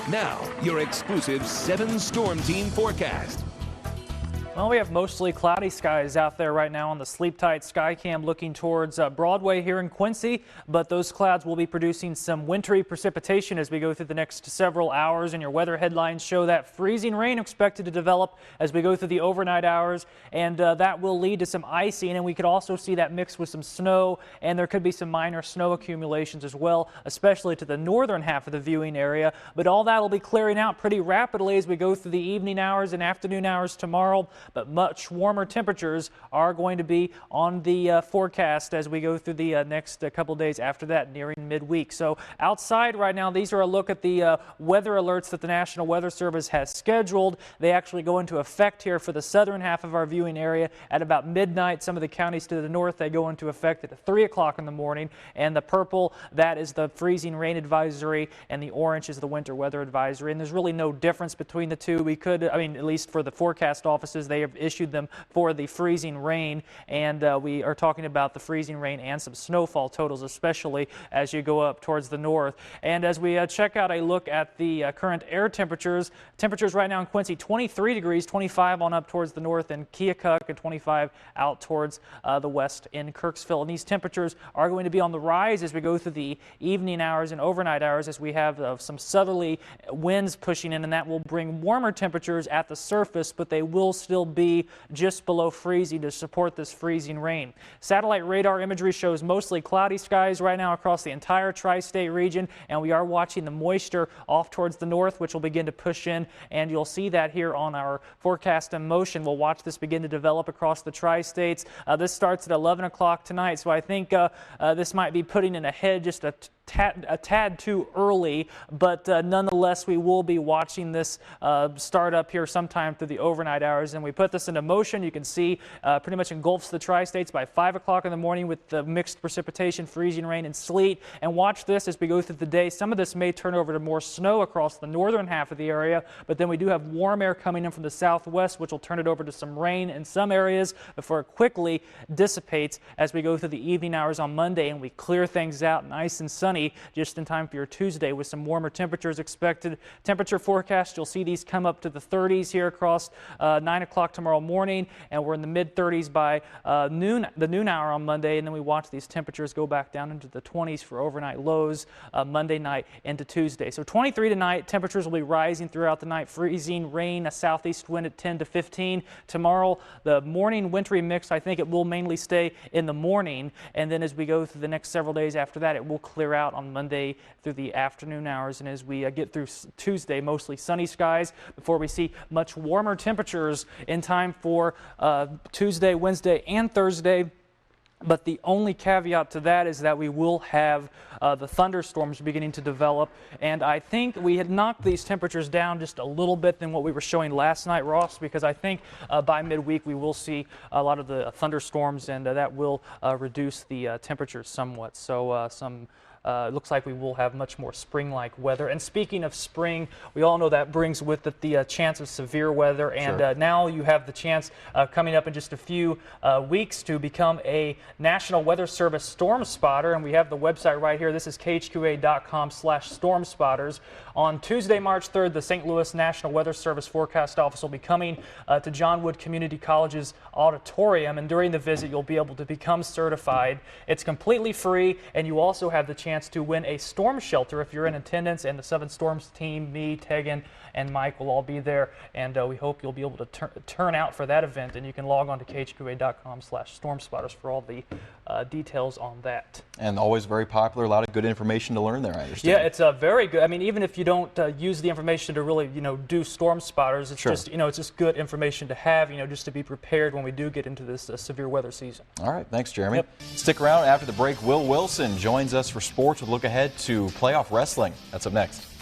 Now, your exclusive 7 Storm Team forecast. Well, we have mostly cloudy skies out there right now on the Sleep Tight Sky Cam looking towards Broadway here in Quincy, but those clouds will be producing some wintry precipitation as we go through the next several hours, and your weather headlines show that freezing rain expected to develop as we go through the overnight hours, and that will lead to some icing, and we could also see that mixed with some snow, and there could be some minor snow accumulations as well, especially to the northern half of the viewing area, but all that will be clearing out pretty rapidly as we go through the evening hours and afternoon hours tomorrow. But much warmer temperatures are going to be on the forecast as we go through the next couple days after that, nearing midweek. So outside right now, these are a look at the weather alerts that the National Weather Service has scheduled. They actually go into effect here for the southern half of our viewing area at about midnight. Some of the counties to the north, they go into effect at 3 o'clock in the morning. And the purple, that is the freezing rain advisory, and the orange is the winter weather advisory. And there's really no difference between the two. We could, at least for the forecast offices, they have issued them for the freezing rain, and we are talking about the freezing rain and some snowfall totals, especially as you go up towards the north. And as we check out a look at the current air temperatures right now in Quincy, 23 degrees, 25 on up towards the north in Keokuk, and 25 out towards the west in Kirksville. And these temperatures are going to be on the rise as we go through the evening hours and overnight hours, as we have some southerly winds pushing in, and that will bring warmer temperatures at the surface, but they will still be just below freezing to support this freezing rain. Satellite radar imagery shows mostly cloudy skies right now across the entire tri-state region, and we are watching the moisture off towards the north, which will begin to push in, and you'll see that here on our forecast in motion. We'll watch this begin to develop across the tri-states. This starts at 11 o'clock tonight, so I think this might be putting in ahead just a tad too early, but nonetheless, we will be watching this start up here sometime through the overnight hours. And we put this into motion. You can see pretty much engulfs the tri-states by 5 o'clock in the morning with the mixed precipitation, freezing rain, and sleet. And watch this as we go through the day. Some of this may turn over to more snow across the northern half of the area, but then we do have warm air coming in from the southwest, which will turn it over to some rain in some areas before it quickly dissipates as we go through the evening hours on Monday, and we clear things out nice and sunny just in time for your Tuesday with some warmer temperatures expected. Temperature forecast, you'll see these come up to the 30s here across 9 o'clock tomorrow morning, and we're in the mid-30s by the noon hour on Monday, and then we watch these temperatures go back down into the 20s for overnight lows Monday night into Tuesday. So 23 tonight, temperatures will be rising throughout the night, freezing rain, a southeast wind at 10 to 15. Tomorrow, the morning wintry mix, I think it will mainly stay in the morning, and then as we go through the next several days after that, it will clear out on Monday through the afternoon hours, and as we get through Tuesday, mostly sunny skies before we see much warmer temperatures in time for Tuesday, Wednesday, and Thursday. But the only caveat to that is that we will have the thunderstorms beginning to develop, and I think we had knocked these temperatures down just a little bit than what we were showing last night, Ross, because I think by midweek we will see a lot of the thunderstorms, and that will reduce the temperatures somewhat. So it looks like we will have much more spring-like weather. And speaking of spring, we all know that brings with it the chance of severe weather. And Sure. Now you have the chance coming up in just a few weeks to become a National Weather Service storm spotter. And we have the website right here. This is KHQA.com/storm-spotters. On Tuesday, March 3rd, the St. Louis National Weather Service Forecast Office will be coming to John Wood Community College's auditorium. And during the visit, you'll be able to become certified. It's completely free, and you also have the chance to win a storm shelter if you're in attendance, and the 7 Storms team, me, Tegan, and Mike will all be there, and we hope you'll be able to turn out for that event. And you can log on to KHQA.com/storm-spotters for all the details on that. And always very popular, a lot of good information to learn there, I understand. Yeah, it's very good. I mean, even if you don't use the information to really, do storm spotters, it's Sure. just, it's just good information to have, just to be prepared when we do get into this severe weather season. All right, thanks, Jeremy. Yep. Stick around after the break. Will Wilson joins us for sports with a look ahead to playoff wrestling. That's up next.